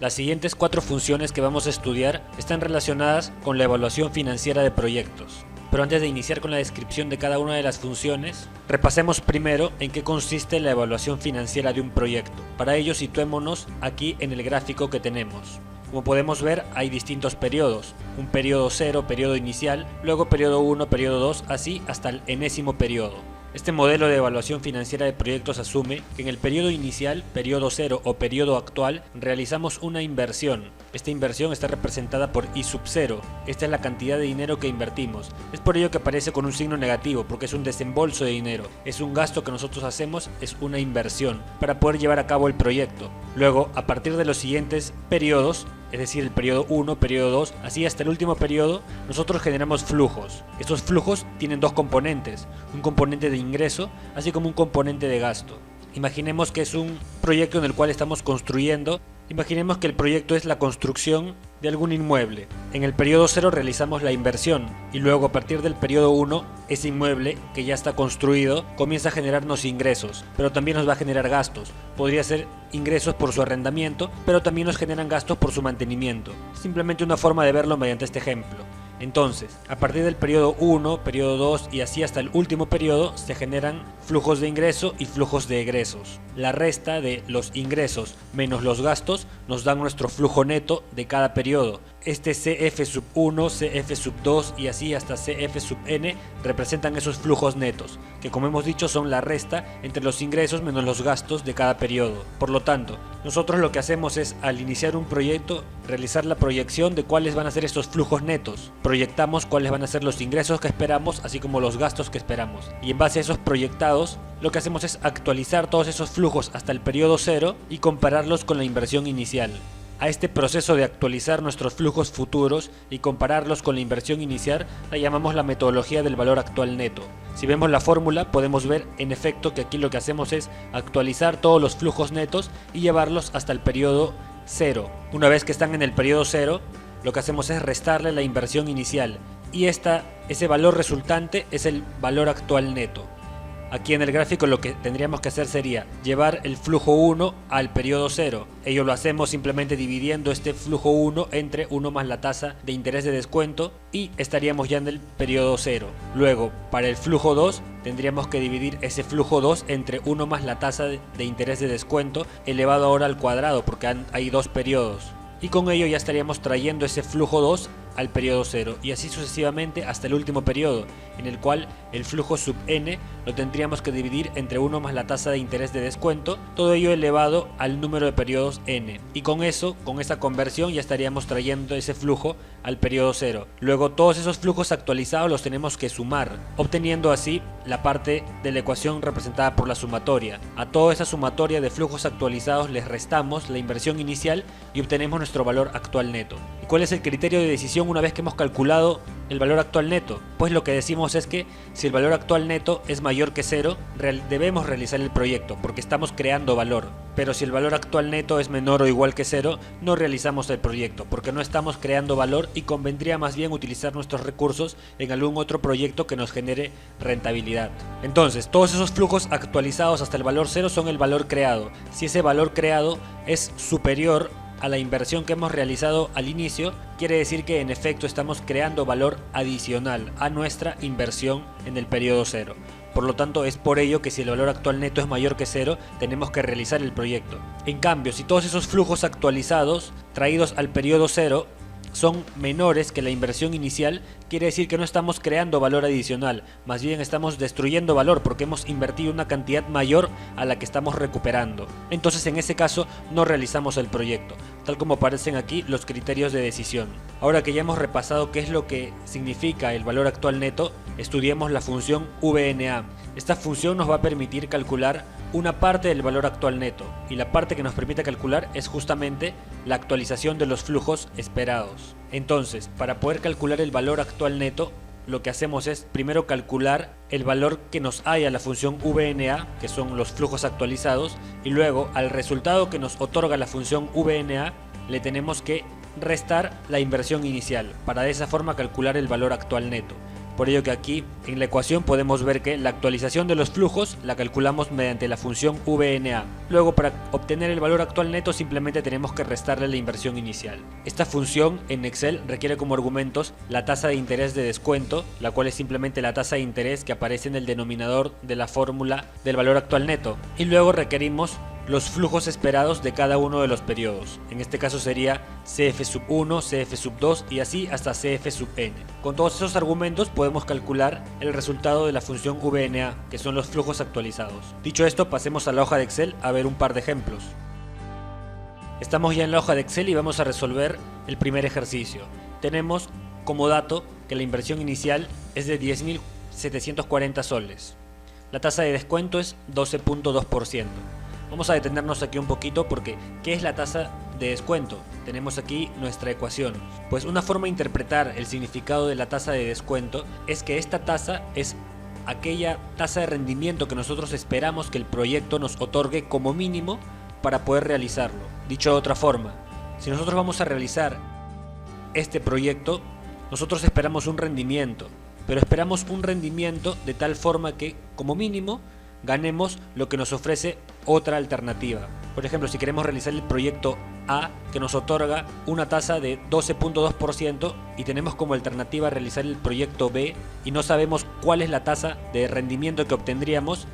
Las siguientes 4 funciones que vamos a estudiar están relacionadas con la evaluación financiera de proyectos. Pero antes de iniciar con la descripción de cada una de las funciones, repasemos primero en qué consiste la evaluación financiera de un proyecto. Para ello situémonos aquí en el gráfico que tenemos. Como podemos ver, hay distintos periodos, un periodo 0, periodo inicial, luego periodo 1, periodo 2, así hasta el enésimo periodo. Este modelo de evaluación financiera de proyectos asume que en el periodo inicial, periodo 0 o periodo actual, realizamos una inversión. Esta inversión está representada por I sub 0. Esta es la cantidad de dinero que invertimos. Es por ello que aparece con un signo negativo, porque es un desembolso de dinero. Es un gasto que nosotros hacemos, es una inversión, para poder llevar a cabo el proyecto. Luego, a partir de los siguientes periodos, es decir, el periodo 1, periodo 2, así hasta el último periodo, nosotros generamos flujos. Estos flujos tienen dos componentes, un componente de ingreso, así como un componente de gasto. Imaginemos que es un proyecto en el cual estamos construyendo. Imaginemos que el proyecto es la construcción de algún inmueble. En el periodo 0 realizamos la inversión y luego a partir del periodo 1 ese inmueble que ya está construido comienza a generarnos ingresos, pero también nos va a generar gastos. Podría ser ingresos por su arrendamiento, pero también nos generan gastos por su mantenimiento. Simplemente una forma de verlo mediante este ejemplo. Entonces, a partir del periodo 1, periodo 2 y así hasta el último periodo se generan flujos de ingreso y flujos de egresos. La resta de los ingresos menos los gastos nos dan nuestro flujo neto de cada periodo. Este CF sub 1, CF sub 2 y así hasta CF sub n representan esos flujos netos, que como hemos dicho son la resta entre los ingresos menos los gastos de cada periodo. Por lo tanto, nosotros lo que hacemos es, al iniciar un proyecto, realizar la proyección de cuáles van a ser estos flujos netos. Proyectamos cuáles van a ser los ingresos que esperamos, así como los gastos que esperamos. Y en base a esos proyectados, lo que hacemos es actualizar todos esos flujos hasta el periodo 0 y compararlos con la inversión inicial. A este proceso de actualizar nuestros flujos futuros y compararlos con la inversión inicial la llamamos la metodología del valor actual neto. Si vemos la fórmula podemos ver en efecto que aquí lo que hacemos es actualizar todos los flujos netos y llevarlos hasta el periodo 0. Una vez que están en el periodo 0, lo que hacemos es restarle la inversión inicial y ese valor resultante es el valor actual neto. Aquí en el gráfico lo que tendríamos que hacer sería llevar el flujo 1 al periodo 0. Ello lo hacemos simplemente dividiendo este flujo 1 entre 1 más la tasa de interés de descuento y estaríamos ya en el periodo 0. Luego, para el flujo 2, tendríamos que dividir ese flujo 2 entre 1 más la tasa de interés de descuento elevado ahora al cuadrado porque hay dos periodos. Y con ello ya estaríamos trayendo ese flujo 2 al periodo 0 y así sucesivamente hasta el último periodo, en el cual el flujo sub n lo tendríamos que dividir entre 1 más la tasa de interés de descuento, todo ello elevado al número de periodos n. Y con eso, con esa conversión ya estaríamos trayendo ese flujo al periodo 0. Luego todos esos flujos actualizados los tenemos que sumar, obteniendo así la parte de la ecuación representada por la sumatoria. A toda esa sumatoria de flujos actualizados les restamos la inversión inicial y obtenemos nuestro valor actual neto. ¿Y cuál es el criterio de decisión una vez que hemos calculado el valor actual neto? Pues lo que decimos es que si el valor actual neto es mayor que 0, debemos realizar el proyecto porque estamos creando valor. Pero si el valor actual neto es menor o igual que 0, no realizamos el proyecto porque no estamos creando valor y convendría más bien utilizar nuestros recursos en algún otro proyecto que nos genere rentabilidad. Entonces, todos esos flujos actualizados hasta el valor 0 son el valor creado. Si ese valor creado es superior a la inversión que hemos realizado al inicio, quiere decir que en efecto estamos creando valor adicional a nuestra inversión en el periodo 0. Por lo tanto, es por ello que si el valor actual neto es mayor que 0, tenemos que realizar el proyecto. En cambio, si todos esos flujos actualizados traídos al periodo 0 son menores que la inversión inicial, quiere decir que no estamos creando valor adicional, más bien estamos destruyendo valor porque hemos invertido una cantidad mayor a la que estamos recuperando. Entonces en ese caso no realizamos el proyecto, tal como aparecen aquí los criterios de decisión. Ahora que ya hemos repasado qué es lo que significa el valor actual neto, estudiemos la función VNA. Esta función nos va a permitir calcular una parte del valor actual neto y la parte que nos permite calcular es justamente la actualización de los flujos esperados. Entonces, para poder calcular el valor actual neto, lo que hacemos es primero calcular el valor que nos haya la función VNA, que son los flujos actualizados, y luego al resultado que nos otorga la función VNA le tenemos que restar la inversión inicial para de esa forma calcular el valor actual neto. Por ello que aquí en la ecuación podemos ver que la actualización de los flujos la calculamos mediante la función VNA. Luego, para obtener el valor actual neto simplemente tenemos que restarle la inversión inicial. Esta función en Excel requiere como argumentos la tasa de interés de descuento, la cual es simplemente la tasa de interés que aparece en el denominador de la fórmula del valor actual neto. Y luego requerimos los flujos esperados de cada uno de los periodos. En este caso sería CF sub 1, CF sub 2 y así hasta CF sub n. Con todos esos argumentos podemos calcular el resultado de la función VNA, que son los flujos actualizados. Dicho esto, pasemos a la hoja de Excel a ver un par de ejemplos. Estamos ya en la hoja de Excel y vamos a resolver el primer ejercicio. Tenemos como dato que la inversión inicial es de 10.740 soles. La tasa de descuento es 12.2%. Vamos a detenernos aquí un poquito porque ¿qué es la tasa de descuento? Tenemos aquí nuestra ecuación. Pues una forma de interpretar el significado de la tasa de descuento es que esta tasa es aquella tasa de rendimiento que nosotros esperamos que el proyecto nos otorgue como mínimo para poder realizarlo. Dicho de otra forma, si nosotros vamos a realizar este proyecto, nosotros esperamos un rendimiento, pero esperamos un rendimiento de tal forma que como mínimo ganemos lo que nos ofrece otra alternativa. Por ejemplo, si queremos realizar el proyecto A, que nos otorga una tasa de 12.2% y tenemos como alternativa realizar el proyecto B y no sabemos cuál es la tasa de rendimiento que obtendríamos,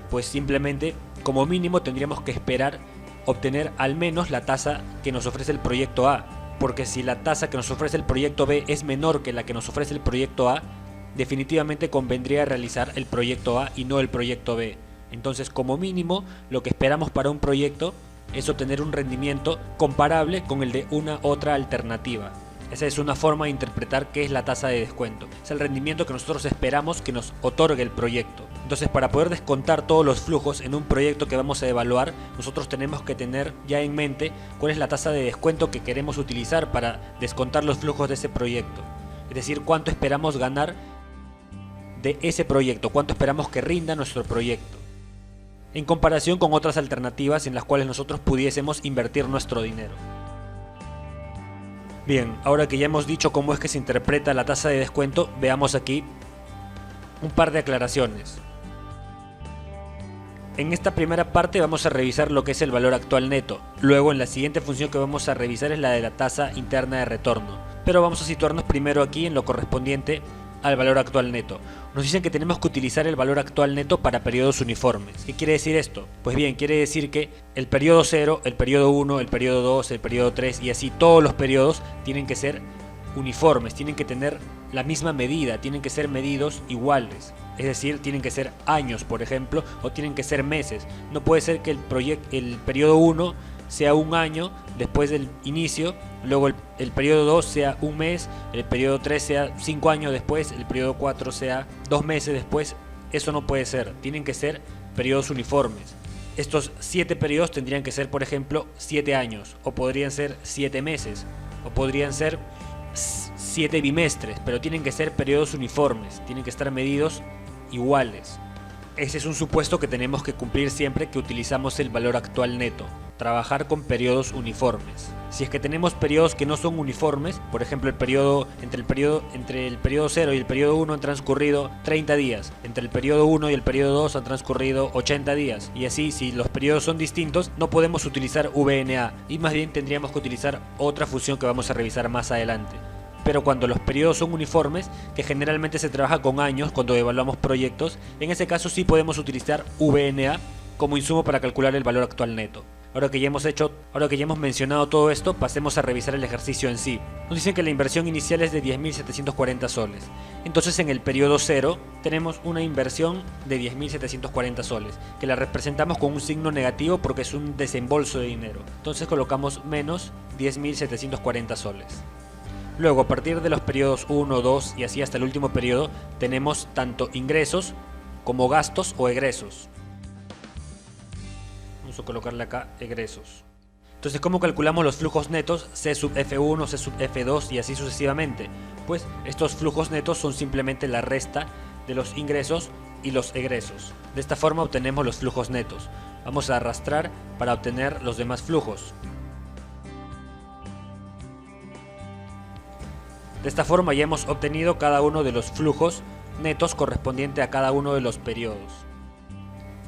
pues simplemente como mínimo tendríamos que esperar obtener al menos la tasa que nos ofrece el proyecto A, porque si la tasa que nos ofrece el proyecto B es menor que la que nos ofrece el proyecto A, definitivamente convendría realizar el proyecto A y no el proyecto B. Entonces, como mínimo, lo que esperamos para un proyecto es obtener un rendimiento comparable con el de una otra alternativa. Esa es una forma de interpretar qué es la tasa de descuento. Es el rendimiento que nosotros esperamos que nos otorgue el proyecto. Entonces, para poder descontar todos los flujos en un proyecto que vamos a evaluar, nosotros tenemos que tener ya en mente cuál es la tasa de descuento que queremos utilizar para descontar los flujos de ese proyecto. Es decir, cuánto esperamos ganar de ese proyecto, cuánto esperamos que rinda nuestro proyecto, en comparación con otras alternativas en las cuales nosotros pudiésemos invertir nuestro dinero. Bien, ahora que ya hemos dicho cómo es que se interpreta la tasa de descuento, veamos aquí un par de aclaraciones. En esta primera parte vamos a revisar lo que es el valor actual neto. Luego en la siguiente función que vamos a revisar es la de la tasa interna de retorno. Pero vamos a situarnos primero aquí en lo correspondiente al valor actual neto. Nos dicen que tenemos que utilizar el valor actual neto para periodos uniformes. ¿Qué quiere decir esto? Pues bien, quiere decir que el periodo 0, el periodo 1, el periodo 2, el periodo 3 y así todos los periodos tienen que ser uniformes, tienen que tener la misma medida, tienen que ser medidos iguales. Es decir, tienen que ser años, por ejemplo, o tienen que ser meses. No puede ser que el periodo 1 sea un año después del inicio, luego el periodo 2 sea un mes, el periodo 3 sea 5 años después, el periodo 4 sea 2 meses después. Eso no puede ser, tienen que ser periodos uniformes. Estos 7 periodos tendrían que ser, por ejemplo, 7 años, o podrían ser 7 meses, o podrían ser 7 bimestres, pero tienen que ser periodos uniformes, tienen que estar medidos iguales. Ese es un supuesto que tenemos que cumplir siempre que utilizamos el valor actual neto. Trabajar con periodos uniformes. Si es que tenemos periodos que no son uniformes, por ejemplo entre el periodo 0 y el periodo 1 han transcurrido 30 días, entre el periodo 1 y el periodo 2 han transcurrido 80 días, y así si los periodos son distintos no podemos utilizar VNA y más bien tendríamos que utilizar otra función que vamos a revisar más adelante. Pero cuando los periodos son uniformes, que generalmente se trabaja con años cuando evaluamos proyectos, en ese caso sí podemos utilizar VNA como insumo para calcular el valor actual neto. Ahora que ya hemos mencionado todo esto, pasemos a revisar el ejercicio en sí. Nos dicen que la inversión inicial es de 10.740 soles. Entonces en el periodo 0 tenemos una inversión de 10.740 soles, que la representamos con un signo negativo porque es un desembolso de dinero. Entonces colocamos menos 10.740 soles. Luego, a partir de los periodos 1, 2 y así hasta el último periodo, tenemos tanto ingresos como gastos o egresos. Vamos a colocarle acá egresos. Entonces, ¿cómo calculamos los flujos netos C sub F1, C sub F2 y así sucesivamente? Pues estos flujos netos son simplemente la resta de los ingresos y los egresos. De esta forma obtenemos los flujos netos. Vamos a arrastrar para obtener los demás flujos. De esta forma ya hemos obtenido cada uno de los flujos netos correspondiente a cada uno de los periodos.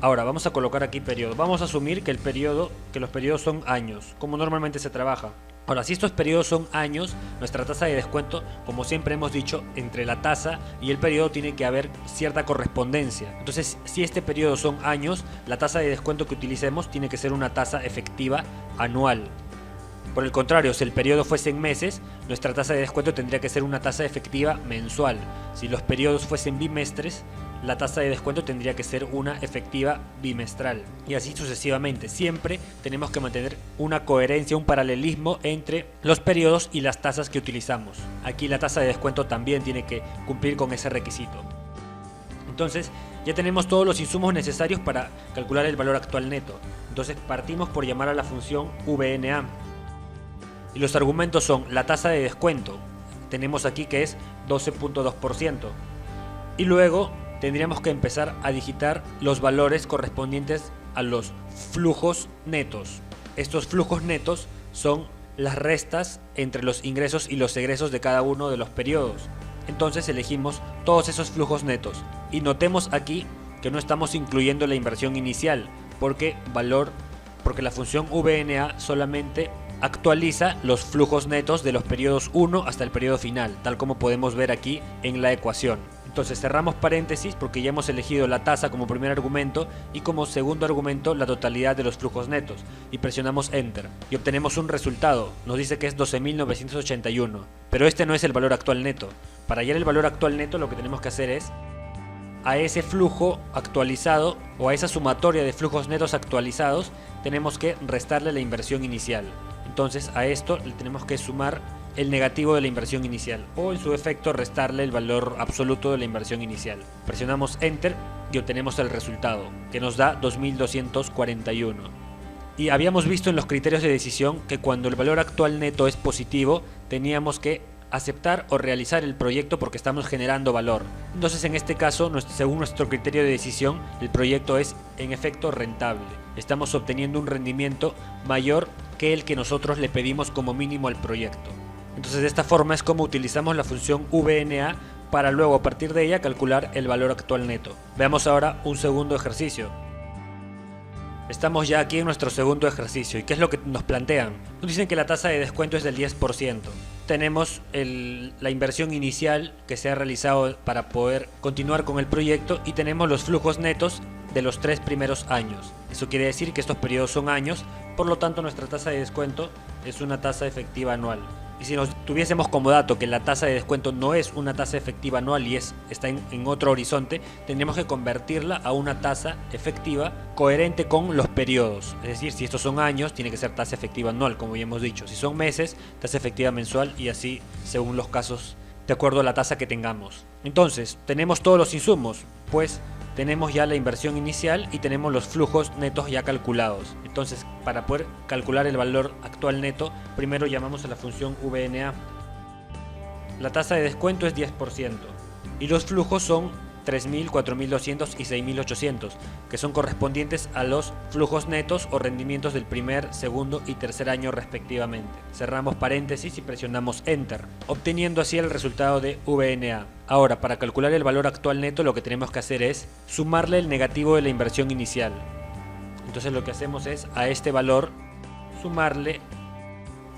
Ahora vamos a colocar aquí periodo. Vamos a asumir que los periodos son años, como normalmente se trabaja. Ahora, si estos periodos son años, nuestra tasa de descuento, como siempre hemos dicho, entre la tasa y el periodo tiene que haber cierta correspondencia. Entonces, si este periodo son años, la tasa de descuento que utilicemos tiene que ser una tasa efectiva anual. Por el contrario, si el periodo fuesen meses, nuestra tasa de descuento tendría que ser una tasa efectiva mensual. Si los periodos fuesen bimestres, la tasa de descuento tendría que ser una efectiva bimestral. Y así sucesivamente. Siempre tenemos que mantener una coherencia, un paralelismo entre los periodos y las tasas que utilizamos. Aquí la tasa de descuento también tiene que cumplir con ese requisito. Entonces, ya tenemos todos los insumos necesarios para calcular el valor actual neto. Entonces, partimos por llamar a la función VNA. Y los argumentos son la tasa de descuento. Tenemos aquí que es 12.2%. Y luego tendríamos que empezar a digitar los valores correspondientes a los flujos netos. Estos flujos netos son las restas entre los ingresos y los egresos de cada uno de los periodos. Entonces elegimos todos esos flujos netos. Y notemos aquí que no estamos incluyendo la inversión inicial, porque la función VNA solamente actualiza los flujos netos de los periodos 1 hasta el periodo final, tal como podemos ver aquí en la ecuación. Entonces cerramos paréntesis porque ya hemos elegido la tasa como primer argumento y como segundo argumento la totalidad de los flujos netos, y presionamos Enter y obtenemos un resultado. Nos dice que es 12.981, pero este no es el valor actual neto. Para hallar el valor actual neto lo que tenemos que hacer es a ese flujo actualizado o a esa sumatoria de flujos netos actualizados tenemos que restarle la inversión inicial. Entonces a esto le tenemos que sumar el negativo de la inversión inicial, o en su efecto restarle el valor absoluto de la inversión inicial. Presionamos Enter y obtenemos el resultado, que nos da 2.241. Y habíamos visto en los criterios de decisión que cuando el valor actual neto es positivo, teníamos que aceptar o realizar el proyecto porque estamos generando valor. Entonces en este caso, según nuestro criterio de decisión, el proyecto es en efecto rentable. Estamos obteniendo un rendimiento mayor que el que nosotros le pedimos como mínimo al proyecto. Entonces de esta forma es como utilizamos la función VNA para luego a partir de ella calcular el valor actual neto. Veamos ahora un segundo ejercicio. Estamos ya aquí en nuestro segundo ejercicio. ¿Y qué es lo que nos plantean? Nos dicen que la tasa de descuento es del 10%. Tenemos la inversión inicial que se ha realizado para poder continuar con el proyecto y tenemos los flujos netos de los 3 primeros años. Eso quiere decir que estos periodos son años, por lo tanto nuestra tasa de descuento es una tasa efectiva anual. Y si nos tuviésemos como dato que la tasa de descuento no es una tasa efectiva anual y está en otro horizonte, tendríamos que convertirla a una tasa efectiva coherente con los periodos. Es decir, si estos son años, tiene que ser tasa efectiva anual, como ya hemos dicho. Si son meses, tasa efectiva mensual, y así según los casos, de acuerdo a la tasa que tengamos. Entonces, tenemos todos los insumos, pues tenemos ya la inversión inicial y tenemos los flujos netos ya calculados. Entonces, para poder calcular el valor actual neto, primero llamamos a la función VNA. La tasa de descuento es 10% y los flujos son 3.000, 4.200 y 6.800, que son correspondientes a los flujos netos o rendimientos del primer, segundo y tercer año respectivamente. Cerramos paréntesis y presionamos Enter, obteniendo así el resultado de VNA. Ahora, para calcular el valor actual neto, lo que tenemos que hacer es sumarle el negativo de la inversión inicial. Entonces lo que hacemos es a este valor sumarle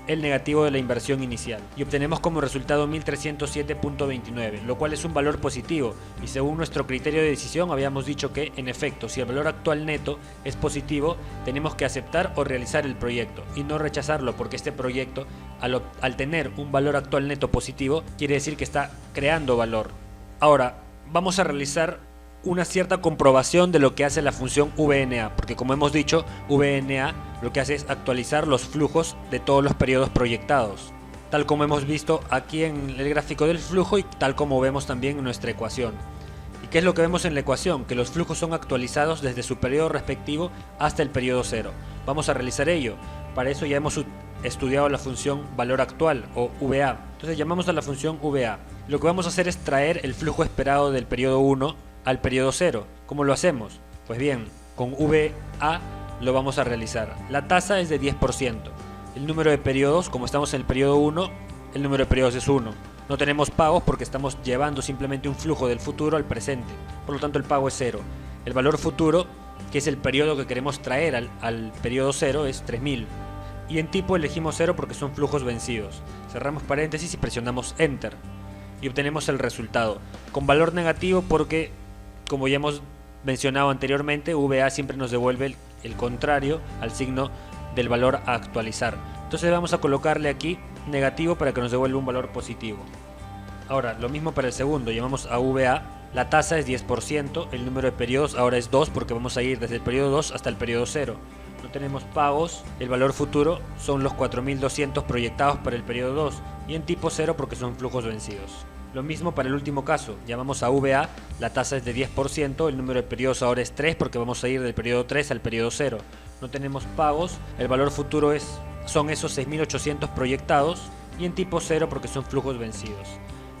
el negativo de la inversión inicial y obtenemos como resultado 1307.29, lo cual es un valor positivo, y según nuestro criterio de decisión habíamos dicho que en efecto si el valor actual neto es positivo tenemos que aceptar o realizar el proyecto y no rechazarlo, porque este proyecto al tener un valor actual neto positivo quiere decir que está creando valor. Ahora vamos a realizar una cierta comprobación de lo que hace la función VNA, porque como hemos dicho, VNA lo que hace es actualizar los flujos de todos los periodos proyectados, tal como hemos visto aquí en el gráfico del flujo y tal como vemos también en nuestra ecuación. ¿Y qué es lo que vemos en la ecuación? Que los flujos son actualizados desde su periodo respectivo hasta el periodo 0. Vamos a realizar ello. Para eso ya hemos estudiado la función valor actual o VA. Entonces llamamos a la función VA. Lo que vamos a hacer es traer el flujo esperado del periodo 1 al periodo 0. ¿Cómo lo hacemos? Pues bien, con VA lo vamos a realizar. La tasa es de 10%. El número de periodos, como estamos en el periodo 1, el número de periodos es 1. No tenemos pagos porque estamos llevando simplemente un flujo del futuro al presente, por lo tanto el pago es 0. El valor futuro, que es el periodo que queremos traer al periodo 0, es 3000. Y en tipo elegimos 0 porque son flujos vencidos. Cerramos paréntesis y presionamos Enter. Y obtenemos el resultado. Con valor negativo porque, como ya hemos mencionado anteriormente, VA siempre nos devuelve el contrario al signo del valor a actualizar. Entonces vamos a colocarle aquí negativo para que nos devuelva un valor positivo. Ahora, lo mismo para el segundo, llamamos a VA, la tasa es 10%, el número de periodos ahora es 2 porque vamos a ir desde el periodo 2 hasta el periodo 0. No tenemos pagos, el valor futuro son los 4200 proyectados para el periodo 2 y en tipo 0 porque son flujos vencidos. Lo mismo para el último caso, llamamos a VA, la tasa es de 10%, el número de periodos ahora es 3 porque vamos a ir del periodo 3 al periodo 0. No tenemos pagos, el valor futuro son esos 6800 proyectados y en tipo 0 porque son flujos vencidos.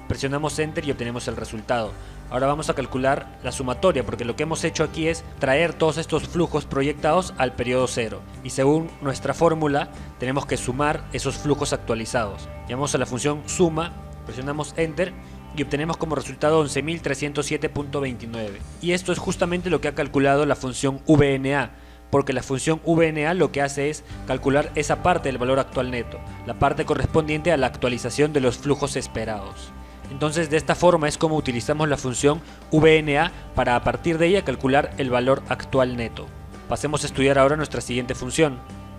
Presionamos Enter y obtenemos el resultado. Ahora vamos a calcular la sumatoria porque lo que hemos hecho aquí es traer todos estos flujos proyectados al periodo 0 y según nuestra fórmula tenemos que sumar esos flujos actualizados. Llamamos a la función suma, presionamos Enter y obtenemos como resultado 11.307.29 y esto es justamente lo que ha calculado la función VNA, porque la función VNA lo que hace es calcular esa parte del valor actual neto, la parte correspondiente a la actualización de los flujos esperados. Entonces de esta forma es como utilizamos la función VNA para a partir de ella calcular el valor actual neto. Pasemos a estudiar ahora nuestra siguiente función.